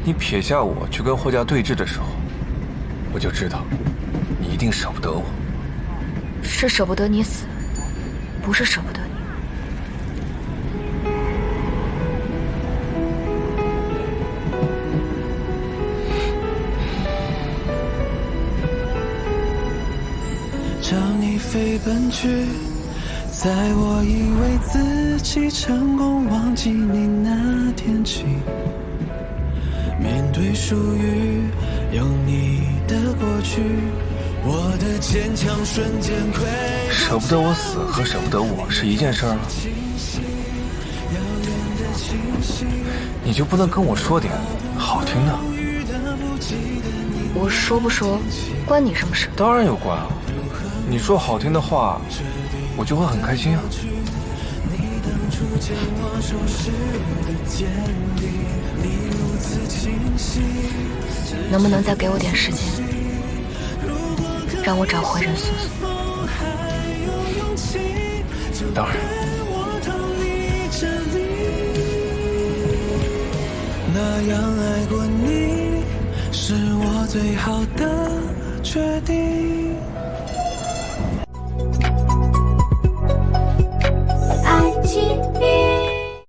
你撇下我去跟霍家对峙的时候，我就知道你一定舍不得我。是舍不得你死，不是舍不得你。朝你飞奔去，在我以为自己成功忘记你那天起，面对属于有你的过去，我的坚强瞬间溃。舍不得我死和舍不得我是一件事儿吗？你就不能跟我说点好听的？我说不说，关你什么事？当然有关啊！你说好听的话，我就会很开心啊。能不能再给我点时间，让我找回任素素？当然。那样爱过你，是我最好的决定。爱情。